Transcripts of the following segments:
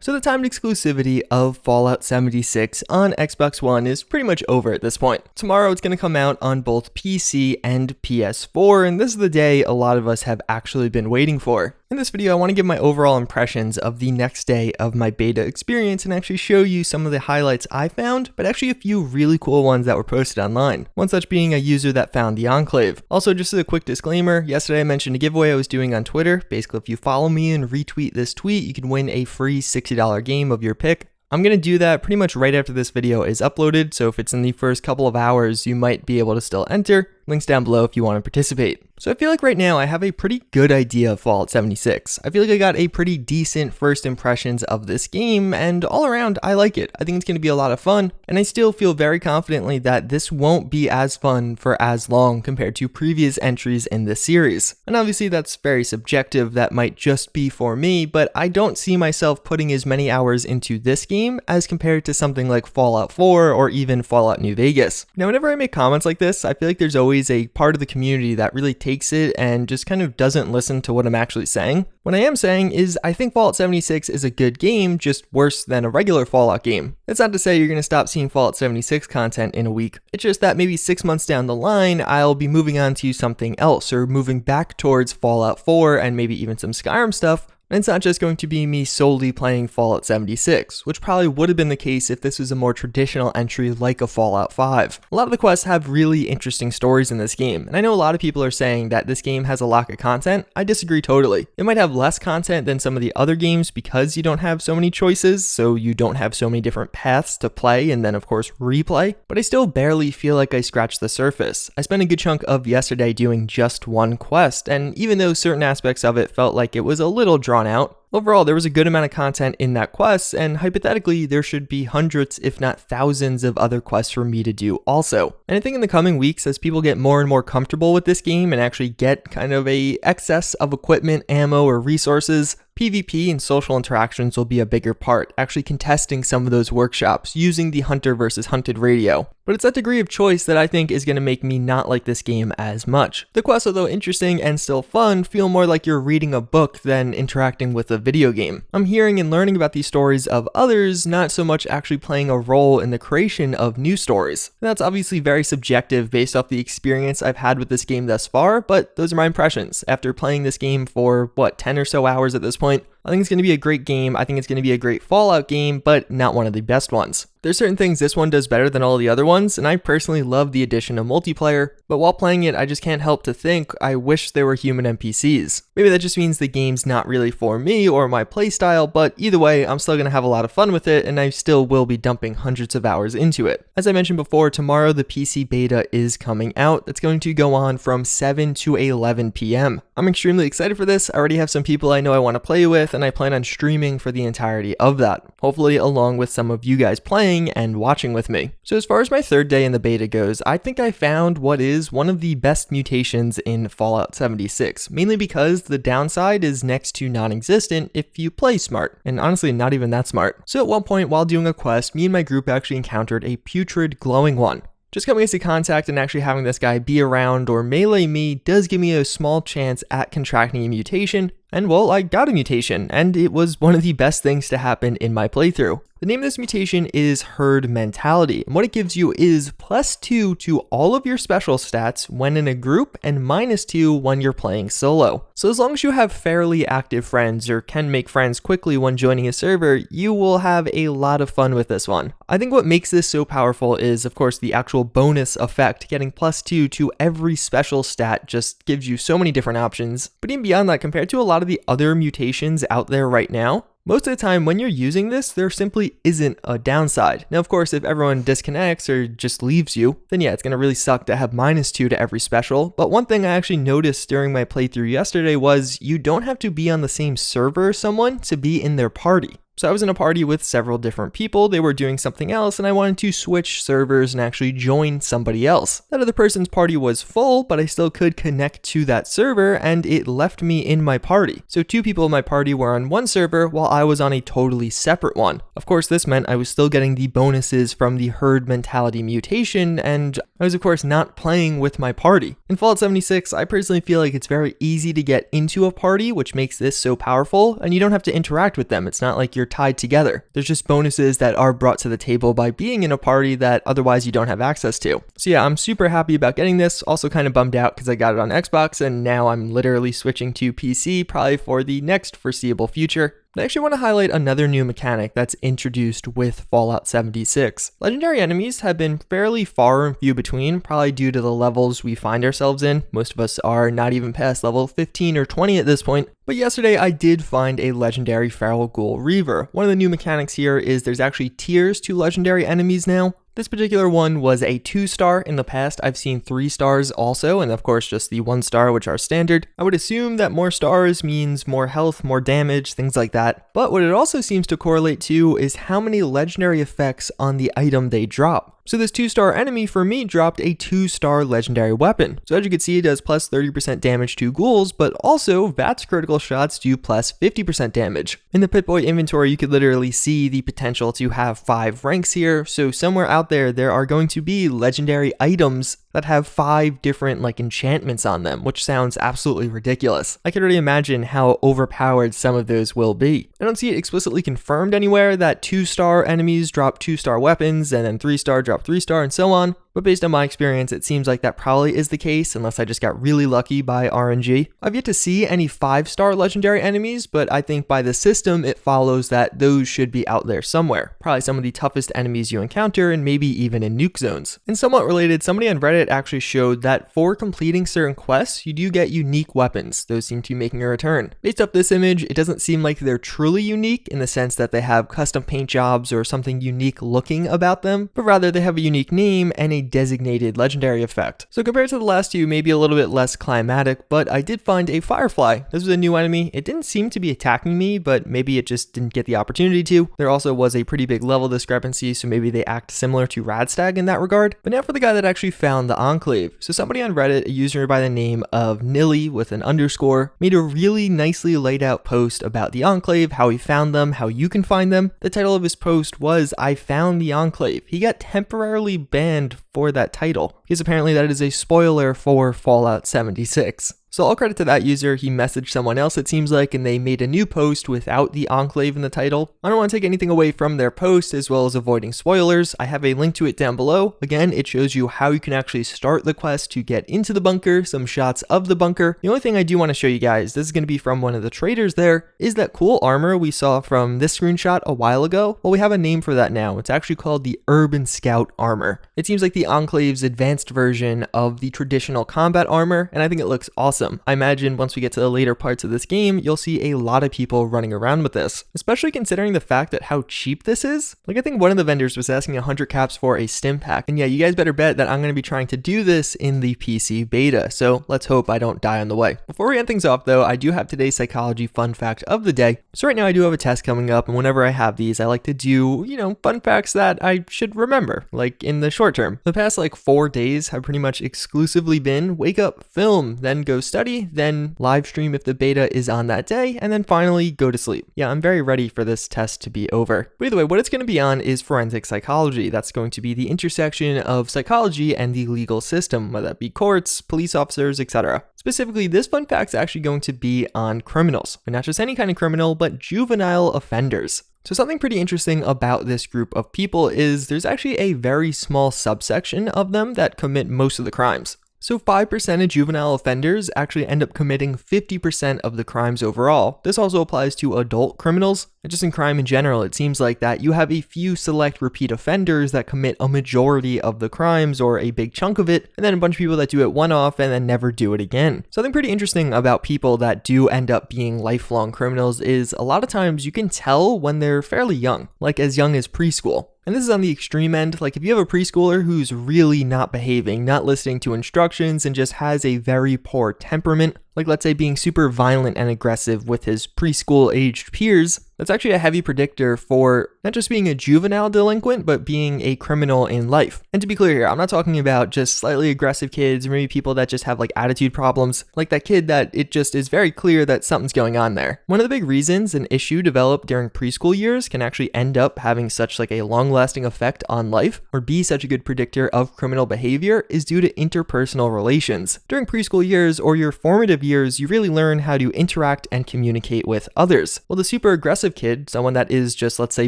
So the timed exclusivity of Fallout 76 on Xbox One is pretty much over at this point. Tomorrow it's going to come out on both PC and PS4, and this is the day a lot of us have actually been waiting for. In this video, I want to give my overall impressions of the next day of my beta experience and actually show you some of the highlights I found, but actually a few really cool ones that were posted online. One such being a user that found the Enclave. Also, just as a quick disclaimer, yesterday I mentioned a giveaway I was doing on Twitter. Basically, if you follow me and retweet this tweet, you can win a free $60 game of your pick. I'm going to do that pretty much right after this video is uploaded, so if it's in the first couple of hours, you might be able to still enter. Links down below if you want to participate. So I feel like right now I have a pretty good idea of Fallout 76. I feel like I got a pretty decent first impressions of this game, and all around I like it. I think it's going to be a lot of fun, and I still feel very confidently that this won't be as fun for as long compared to previous entries in this series. And obviously that's very subjective, that might just be for me, but I don't see myself putting as many hours into this game as compared to something like Fallout 4 or even Fallout New Vegas. Now whenever I make comments like this, I feel like there's always a part of the community that really takes it and just kind of doesn't listen to what I'm actually saying. What I am saying is I think Fallout 76 is a good game, just worse than a regular Fallout game. That's not to say you're going to stop seeing Fallout 76 content in a week. It's just that maybe 6 months down the line, I'll be moving on to something else or moving back towards Fallout 4 and maybe even some Skyrim stuff. And it's not just going to be me solely playing Fallout 76, which probably would have been the case if this was a more traditional entry like a Fallout 5. A lot of the quests have really interesting stories in this game, and I know a lot of people are saying that this game has a lack of content. I disagree totally. It might have less content than some of the other games because you don't have so many choices, so you don't have so many different paths to play and then of course replay, but I still barely feel like I scratched the surface. I spent a good chunk of yesterday doing just one quest, and even though certain aspects of it felt like it was a little drawn out, overall there was a good amount of content in that quest, and hypothetically there should be hundreds if not thousands of other quests for me to do also. And I think in the coming weeks, as people get more and more comfortable with this game and actually get kind of a excess of equipment, ammo, or resources, PvP and social interactions will be a bigger part, actually contesting some of those workshops using the hunter versus hunted radio. But it's that degree of choice that I think is going to make me not like this game as much. The quests, although interesting and still fun, feel more like you're reading a book than interacting with a video game. I'm hearing and learning about these stories of others, not so much actually playing a role in the creation of new stories. And that's obviously very subjective based off the experience I've had with this game thus far, but those are my impressions. After playing this game for, 10 or so hours at this point, I think it's going to be a great game. I think it's going to be a great Fallout game, but not one of the best ones. There's certain things this one does better than all the other ones, and I personally love the addition of multiplayer, but while playing it, I just can't help to think I wish there were human NPCs. Maybe that just means the game's not really for me or my playstyle, but either way, I'm still going to have a lot of fun with it, and I still will be dumping hundreds of hours into it. As I mentioned before, tomorrow the PC beta is coming out. It's going to go on from 7 to 11 p.m. I'm extremely excited for this. I already have some people I know I want to play with, and I plan on streaming for the entirety of that, hopefully along with some of you guys playing and watching with me. So as far as my third day in the beta goes, I think I found what is one of the best mutations in Fallout 76, mainly because the downside is next to non-existent if you play smart, and honestly not even that smart. So at one point while doing a quest, me and my group actually encountered a putrid glowing one. Just coming into contact and actually having this guy be around or melee me does give me a small chance at contracting a mutation, and well, I got a mutation, and it was one of the best things to happen in my playthrough. The name of this mutation is Herd Mentality, and what it gives you is +2 to all of your special stats when in a group and -2 when you're playing solo. So as long as you have fairly active friends or can make friends quickly when joining a server, you will have a lot of fun with this one. I think what makes this so powerful is, of course, the actual bonus effect. Getting +2 to every special stat just gives you so many different options. But even beyond that, compared to a lot of the other mutations out there right now, most of the time when you're using this, there simply isn't a downside. Now, of course, if everyone disconnects or just leaves you, then yeah, it's going to really suck to have -2 to every special. But one thing I actually noticed during my playthrough yesterday was you don't have to be on the same server as someone to be in their party. So I was in a party with several different people, they were doing something else, and I wanted to switch servers and actually join somebody else. That other person's party was full, but I still could connect to that server, and it left me in my party. So 2 people in my party were on one server, while I was on a totally separate one. Of course, this meant I was still getting the bonuses from the herd mentality mutation, and I was of course not playing with my party. In Fallout 76, I personally feel like it's very easy to get into a party, which makes this so powerful, and you don't have to interact with them. It's not like you're longer tied together. There's just bonuses that are brought to the table by being in a party that otherwise you don't have access to. So yeah, I'm super happy about getting this. Also kind of bummed out because I got it on Xbox and now I'm literally switching to PC probably for the next foreseeable future. I actually want to highlight another new mechanic that's introduced with Fallout 76. Legendary enemies have been fairly far and few between, probably due to the levels we find ourselves in. Most of us are not even past level 15 or 20 at this point. But yesterday I did find a legendary Feral Ghoul Reaver. One of the new mechanics here is there's actually tiers to legendary enemies now. This particular one was a 2-star. In the past, I've seen 3 stars also, and of course just the 1 star, which are standard. I would assume that more stars means more health, more damage, things like that. But what it also seems to correlate to is how many legendary effects on the item they drop. So this 2-star enemy for me dropped a 2-star legendary weapon. So as you can see, it does plus 30% damage to ghouls, but also VATS critical shots do plus 50% damage. In the Pip-Boy inventory, you could literally see the potential to have 5 ranks here. So somewhere out there are going to be legendary items that have 5 different enchantments on them, which sounds absolutely ridiculous. I can already imagine how overpowered some of those will be. I don't see it explicitly confirmed anywhere that 2-star enemies drop 2-star weapons and then 3-star drop 3-star and so on. But based on my experience, it seems like that probably is the case unless I just got really lucky by RNG. I've yet to see any 5-star legendary enemies, but I think by the system, it follows that those should be out there somewhere. Probably some of the toughest enemies you encounter and maybe even in nuke zones. And somewhat related, somebody on Reddit actually showed that for completing certain quests, you do get unique weapons. Those seem to be making a return. Based off this image, it doesn't seem like they're truly unique in the sense that they have custom paint jobs or something unique looking about them, but rather they have a unique name and a designated legendary effect. So compared to the last two, maybe a little bit less climatic, but I did find a Firefly. This was a new enemy. It didn't seem to be attacking me, but maybe it just didn't get the opportunity to. There also was a pretty big level discrepancy, so maybe they act similar to Radstag in that regard. But now for the guy that actually found the Enclave. So somebody on Reddit, a user by the name of Nilly with an underscore, made a really nicely laid out post about the Enclave, how he found them, how you can find them. The title of his post was, "I found the Enclave." He got temporarily banned for that title, because apparently that is a spoiler for Fallout 76. So all credit to that user. He messaged someone else, it seems like, and they made a new post without the Enclave in the title. I don't want to take anything away from their post, as well as avoiding spoilers. I have a link to it down below. Again, it shows you how you can actually start the quest to get into the bunker, some shots of the bunker. The only thing I do want to show you guys, this is going to be from one of the traders there, is that cool armor we saw from this screenshot a while ago. Well, we have a name for that now. It's actually called the Urban Scout armor. It seems like the Enclave's advanced version of the traditional combat armor, and I think it looks awesome. I imagine once we get to the later parts of this game, you'll see a lot of people running around with this, especially considering the fact that how cheap this is. I think one of the vendors was asking 100 caps for a stim pack, and yeah, you guys better bet that I'm going to be trying to do this in the PC beta, so let's hope I don't die on the way. Before we end things off though, I do have today's psychology fun fact of the day. So right now I do have a test coming up, and whenever I have these, I like to do, fun facts that I should remember, like in the short term. The past 4 days have pretty much exclusively been wake up, film, then go study, then live stream if the beta is on that day, and then finally go to sleep. Yeah, I'm very ready for this test to be over. But either way, what it's going to be on is forensic psychology. That's going to be the intersection of psychology and the legal system, whether that be courts, police officers, etc. Specifically, this fun fact is actually going to be on criminals, but not just any kind of criminal, but juvenile offenders. So something pretty interesting about this group of people is there's actually a very small subsection of them that commit most of the crimes. So 5% of juvenile offenders actually end up committing 50% of the crimes overall. This also applies to adult criminals. And just in crime in general, it seems like that you have a few select repeat offenders that commit a majority of the crimes or a big chunk of it, and then a bunch of people that do it one-off and then never do it again. Something pretty interesting about people that do end up being lifelong criminals is a lot of times you can tell when they're fairly young, like as young as preschool. And this is on the extreme end. If you have a preschooler who's really not behaving, not listening to instructions, and just has a very poor temperament, like let's say being super violent and aggressive with his preschool aged peers, that's actually a heavy predictor for not just being a juvenile delinquent, but being a criminal in life. And to be clear here, I'm not talking about just slightly aggressive kids or maybe people that just have attitude problems, like that kid that it just is very clear that something's going on there. One of the big reasons an issue developed during preschool years can actually end up having such a long-lasting effect on life or be such a good predictor of criminal behavior is due to interpersonal relations. During preschool years or your formative years, you really learn how to interact and communicate with others. Well, the super aggressive kid, someone that is just, let's say,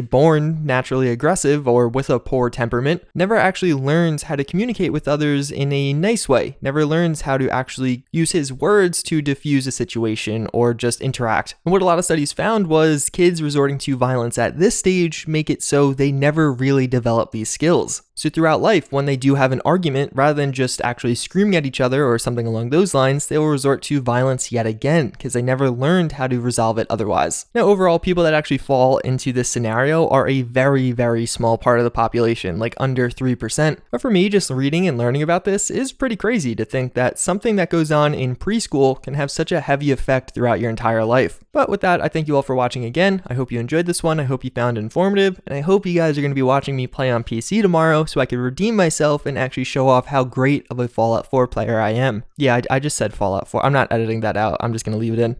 born naturally aggressive or with a poor temperament, never actually learns how to communicate with others in a nice way, never learns how to actually use his words to diffuse a situation or just interact. And what a lot of studies found was kids resorting to violence at this stage make it so they never really develop these skills. So throughout life, when they do have an argument, rather than just actually screaming at each other or something along those lines, they will resort to violence yet again because they never learned how to resolve it otherwise. Now, overall, people that actually fall into this scenario are a very, very small part of the population, like under 3%. But for me, just reading and learning about this is pretty crazy to think that something that goes on in preschool can have such a heavy effect throughout your entire life. But with that, I thank you all for watching again. I hope you enjoyed this one. I hope you found it informative, and I hope you guys are going to be watching me play on PC tomorrow so I can redeem myself and actually show off how great of a Fallout 4 player I am. Yeah, I just said Fallout 4. I'm not editing that out. I'm just going to leave it in.